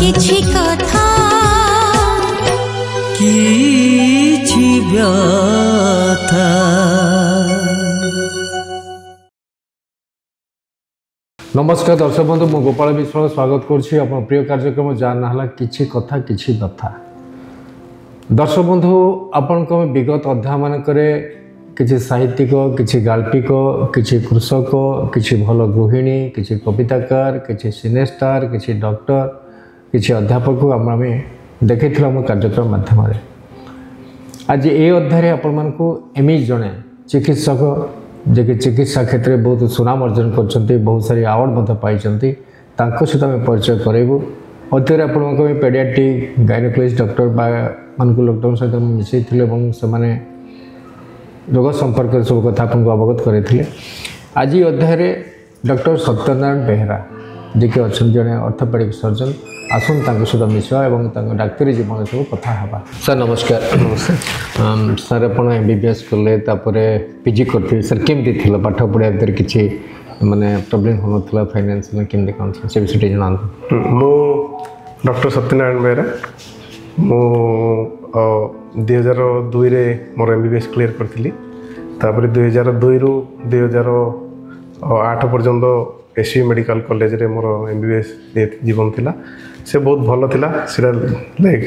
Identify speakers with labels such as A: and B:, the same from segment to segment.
A: किछि कथा
B: किछि व्यथा।
C: नमस्कार दर्शक बंधु मु गोपाल विश्वास स्वागत करुच्ची अपन प्रिय कार्यक्रम जार ना किछि कथा किछि व्यथा। दर्शक बंधु आपण विगत अध्याय मानक किछि साहित्यिक किछि गाल्पिक किछि कृषक किछि भल गृहिणी किछि कविताकार किछि सिनेस्टार किछि डॉक्टर किछि अध्यापक आम देखा आम कार्यक्रम माध्यम। आज ये अध्याय आपण मानक एमि जड़े चिकित्सक जे कि चिकित्सा क्षेत्र में बहुत सुनाम अर्जन कर बहुत सारी अवार्ड पाई सहित आम परिचय करेबू। अध्याय आपण पेडियाट्रिक गायनोकोलॉजिस्ट डॉक्टर मान लॉकडाउन सहित मिसई से रोग संपर्क सब कथा आपको अवगत करते। आज अध्याय डॉक्टर सत्यनारायण बेहेरा जी के अच्छा जड़े ऑर्थोपेडिक सर्जन आसन सहित मिसवा और डाक्तरी जीवन सब कथा हाँ। सर नमस्कार। नमस्कार सर आप MBBS कले PG करते सर केमती थी पाठ पढ़ा भर कि माने प्रोब्लेम हो ना फाइनेंशियल केमती कौन से विषय जाना।
D: मु डॉक्टर सत्यनारायण बेहेरा मु 2002 रे मोर MBBS क्लियर करथिली। तापर 2002 रु 2008 पर्यंत SU मेडिकल कॉलेज रे मोर MBBS जीवन थिला। से बहुत भल थिला। सेटा लाइक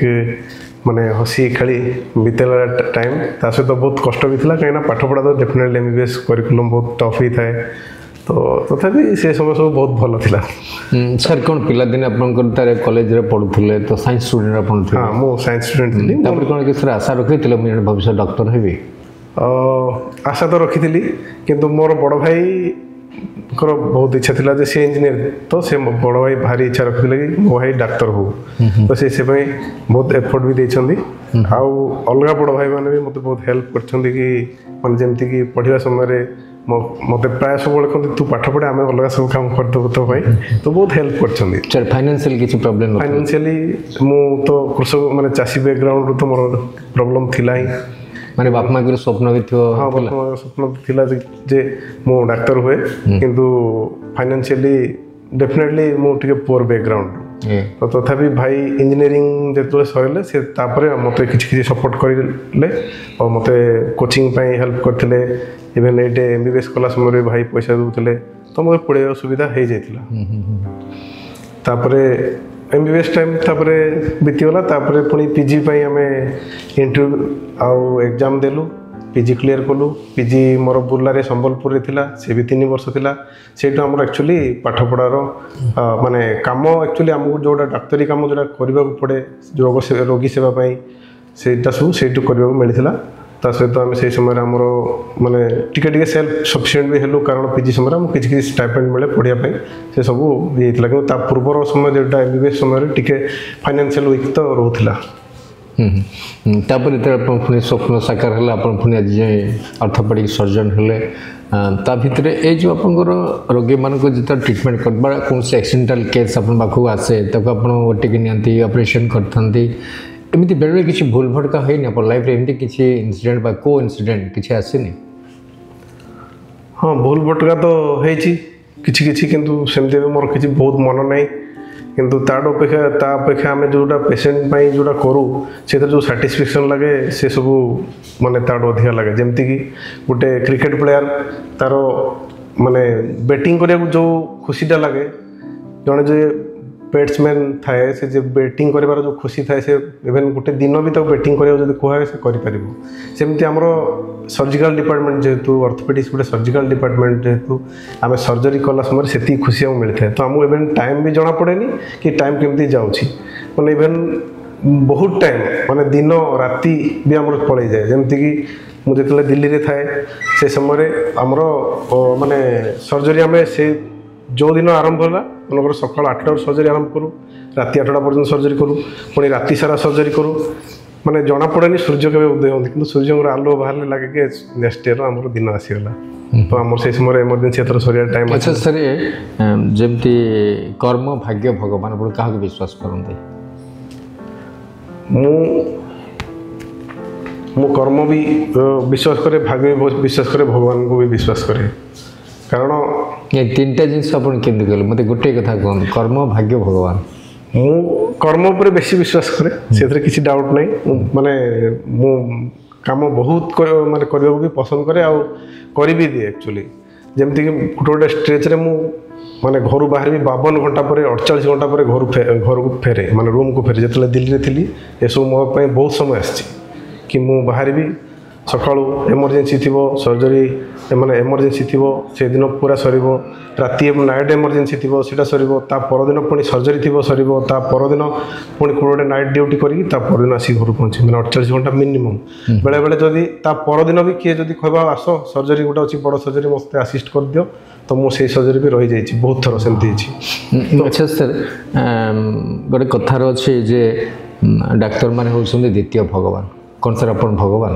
D: माने हसी खेली बीतेला टाइम ता सहित बहुत कष्ट भी थिला कहीं पाठ पढ़ा तो डेफिनेटली MBBS करिकुलम बहुत टफ ही थाए तो तथापि से समय सब बहुत भल थिला।
C: सर कौन पिला दिन आपन कॉलेज रे पढुथले तो साइंस स्टूडेंट आपन थे।
D: हां मो साइंस स्टूडेंट थिली।
C: तापर कोन के सर आशा रखिथिले मुझे भविष्य डॉक्टर हेबी
D: आशा तो रखिथिली किंतु मोर बड़ भाई कर बहुत इच्छा थिला जे से इंजीनियर तो से बड़ भाई भारी इच्छा रखिथिले कि मो भाई डॉक्टर हो तो से बहुत एफर्ट भी देछंदी आउ अलगा बड़ भाई माने भी मते बहुत हेल्प करछंदी कि माने जेमति कि पढ़िवा समय रे मते प्राय सब कहते तू पाठ पढ़े आम अलग सब काम करदेव तो भाई तो बहुत हेल्प कर।
C: सर फाइनेंशियल किसी प्रॉब्लम
D: फाइनेंशियली मु तो कृषक माने चाषी बैकग्राउंड रो तो मोर प्रॉब्लम थिला ही
C: माने बाप माँ के स्वप्न भी थियो।
D: हाँ बाप माँ स्वप्न थिला जे मु डॉक्टर हुए किंतु फाइनेंशियली डेफिनेटली मु टिके पुअर बैकग्राउंड तो तथापि भाई इंजीनियरिंग जो सरले से मत कि सपोर्ट करें और मत कोचिंग हेल्प करते इवेन ये MBBS कला समय भाई पैसा दूसरे तो मतलब पढ़ाई सुविधा हो जाता। MBBS टाइम बीतीगला पुणी PG आम इंटरव्यू आउ एग्जाम देलु PG क्लियर कलु। PG मोर बुर्ला संबलपुर थिला से भी 3 वर्ष थिला। सेठू आम एक्चुअली पाठपढ़ार माने काम एक्चुअली आमको जोटा डाक्तरी काम जोटा करने को पड़े रोगी सेवाई सेटा सब सेठू करने को मिलता। ता सहित आम से समय आमर माने टिके सेल्फ सफिशिएंट भी हेलु कारण PG समय आमको किसी स्टाइपेंड मिले पढ़ाई से सब ये कि पूर्वर समय जोटा MBBS समय टिके फाइनेंशियल वीक तो रोला।
C: तापर पुणी स्वप्न साकार है अपन पुणी आज ऑर्थोपेडिक सर्जन हेले ता भितर ए जो आपंकर रोगी मान जो ट्रिटमेंट करवा कौन से एक्सीडेंटल केस अपन पाखक आसे तक आप ओटिक नि ऑपरेशन करते एमती बेले किसी भूल भटका है लाइफ एमती किसी इनसीडेंट बा को इनसीडेंट किसी आसेनी।
D: हाँ भूल भटका तो होती किसी किंतु सेमती मोर किसी बहुत मन नहीं किंतु तापेक्षा आम जोटा पेसेंट जोटा करूँ से जो साटिस्फैक्शन लगे से सब माने ताड़ अधिका लगे जमती कि गोटे क्रिकेट प्लेयर तार माने बैटिंग करिया जो खुशीटा लगे जड़े जो बैट्समैन थाए से जो बैटिंग कर जो खुशी थाए से इवेन गोटे दिन भी तो बैटिंग करा कहे से करमती आमर सर्जिकल डिपार्टमेंट जेहेतु ऑर्थोपेडिक्स गोटे सर्जिकल डिपार्टमेंट जेहेतु आम सर्जरी कला समय से खुशी आमको मिलता है तो आमको इवेन टाइम भी जना पड़े कि टाइम केमती जाऊँगी मैंने इवेन बहुत टाइम माने दिन राति भी आम पड़े जाए जमती कि मुझे दिल्ली रे थाए से समय आमर माने सर्जरी आम से जो दिन आरंभ है मनकर सकाल 8 सर्जरी आरंभ करूँ राति 8टा पर्यटन सर्जरी करूँ पुणी राति सारा सर्जरी करूँ माने जना पड़े सूर्य के उदय होती कि सूर्य आलो बाहर लगे कि नेक्स्ट ईयर आम दिन आसीगला तो आम से समय इमरजेंसी एथर सरिया टाइम।
C: अच्छा सर जमती कर्म भाग्य भगवान बोल क्या विश्वास करते
D: मु कर्म भी विश्वास करे भाग्य भी विश्वास करे भगवान को भी विश्वास करे कारण
C: ये 3टा जिनस आप केमती कहले मत गोटे कथा कहूँ कर्म भाग्य भगवान
D: ମୁଁ କର୍ମ ଉପରେ ବେଶୀ ବିଶ୍ୱାସ କରେ, ସେଥିରେ କିଛି ଡାଉଟ୍ ନାହିଁ। ମାନେ ମୁଁ କାମ ବହୁତ ମାନେ କରିବାକୁ ବି ପସନ୍ଦ କରେ, ଆଉ କରିବି ଦିଏ ଆକ୍ଚୁଆଲି। ଯେମିତିକି ଗୋଟେ ଗୋଟେ ଷ୍ଟ୍ରେଚ୍ରେ ମୁଁ ମାନେ ଘରୁ ବାହାରିବି 52 ଘଣ୍ଟା ପରେ 48 ଘଣ୍ଟା ପରେ ଘରକୁ ଫେରେ, ମାନେ ରୁମ୍କୁ ଫେରେ। ଯେତେବେଳେ ଦିଲ୍ଲୀରେ ଥିଲି ଏସବୁ ମୋ ପାଇଁ ବହୁତ ସମୟ ଆସିଛି କି ମୁଁ ବାହାରିବି ସକାଳୁ ଏମର୍ଜେନ୍ସି ଥିବ, ସର୍ଜରୀ ମାନେ ଏମର୍ଜେନ୍ସି ଥିବ ସେଦିନ ପୁରା ସରିବ, ରାତି ନାଇଟ୍ ଏମର୍ଜେନ୍ସି ଥିବ ସେଇଟା ସରିବ, ତା ପରଦିନ ପୁଣି ସର୍ଜରୀ ଥିବ ସରିବ, ତା ପରଦିନ ପୁଣି ଗୋଟେ ନାଇଟ୍ ଡ୍ୟୁଟି କରିକି ତା ପରଦିନ ଆସିକି ଘରକୁ ପହଞ୍ଚିବି, ମାନେ 48 ଘଣ୍ଟା ମିନିମମ୍। ବେଳେବେଳେ ଯଦି ତା ପରଦିନ ବି କିଏ ଯଦି କହିବା ଆସ ସର୍ଜରୀ ଗୋଟେ ଅଛି ବଡ଼ ସର୍ଜରୀ ମୋତେ ଆସିଷ୍ଟ କରିଦିଅ, ତ ମୁଁ ସେଇ ସର୍ଜରୀ ବି ରହିଯାଇଛି, ବହୁତ ଥର ସେମିତି ହେଇଛି।
C: ଆଚ୍ଛା ସାର୍, ଗୋଟେ କଥାର ଅଛି ଯେ ଡାକ୍ତରମାନେ ହେଉଛନ୍ତି ଦ୍ୱିତୀୟ ଭଗବାନ। କ'ଣ ସାର୍ ଆପଣ ଭଗବାନ?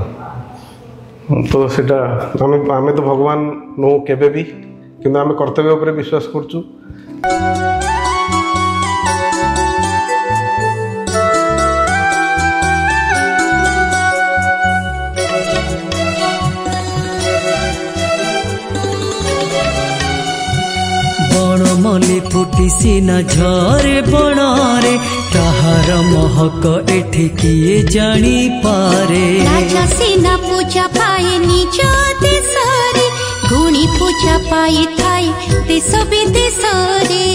D: ତ ସେଇଟା ଆମେ ତ ଭଗବାନ ନୁହଁ କେବେ ବି, କିନ୍ତୁ ଆମେ କର୍ତ୍ତବ୍ୟ ଉପରେ ବିଶ୍ୱାସ କରୁଛୁ।
B: ବଣମଲ୍ଲି ଫୁଟି ସିନା ଝରେ ବଣରେ, ତାହାର ମହକ ଏଠି କିଏ ଜାଣିପାରେ।
A: ରାଜା ସିନା ପୂଜା ପାଏ ନିଜ ଦେଶରେ, ଗୁଣୀ ପୂଜା ପାଇଥାଏ ଦେଶ ବିଦେଶରେ।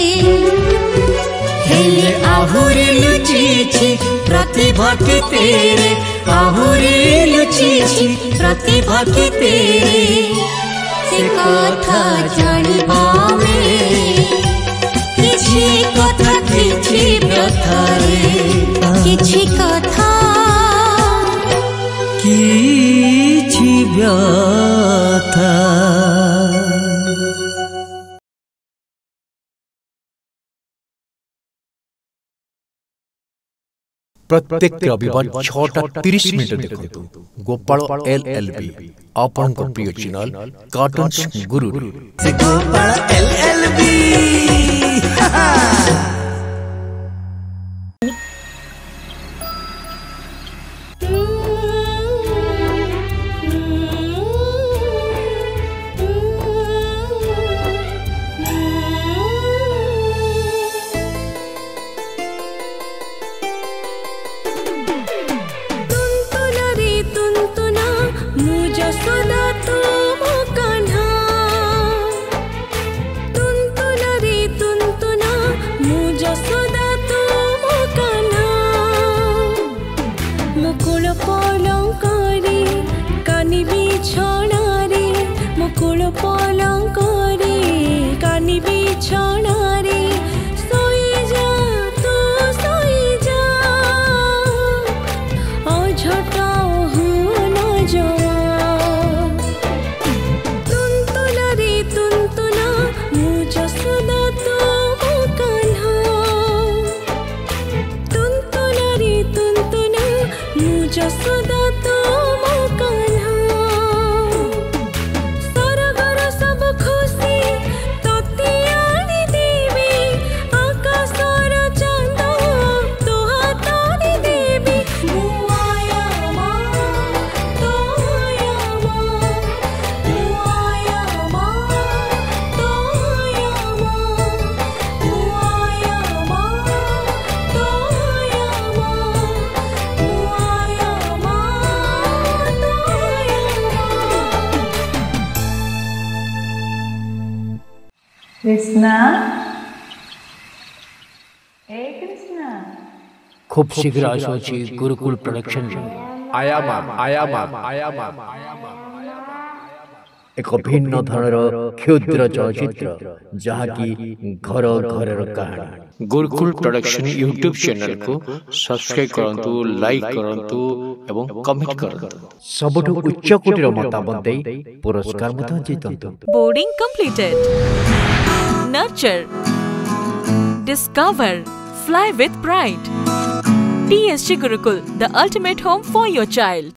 B: ହେଲେ ଆହୁରି ଲୁଚିଛି ପ୍ରତିଭା କେତେରେ, ଆହୁରି ଲୁଚିଛି ପ୍ରତିଭା କେତେରେ।
A: ସେ କଥା ଜାଣିବା ଆମେ କିଛି କଥା କିଛି ବ୍ୟଥାରେ, କିଛି କଥା
B: କିଛି ବ୍ୟଥା।
E: प्रत्येक रविवार 6:30 देखु गोपाल LLB आपन प्रिय चैनल कार्टून्स गुरु
B: गोपाल LLB।
F: कृष्णा, ए कृष्णा,
E: खूब शीघ्र आसुची गुरुकुल प्रोडक्शन एक भिन्न धरणर क्षुद्र चलचित्र जहाँकि घर घर कहानी। गुरुकुल प्रोडक्शन यूट्यूब चैनल को सब्सक्राइब करंतु, लाइक करंतु एवं कमेंट करंतु। सबुठु उच्च कोटिर मतामत देई पुरस्कार मत जितंतु।
G: Boarding completed. Nurture, discover, fly with pride. TSG Gurukul, the ultimate home for your child.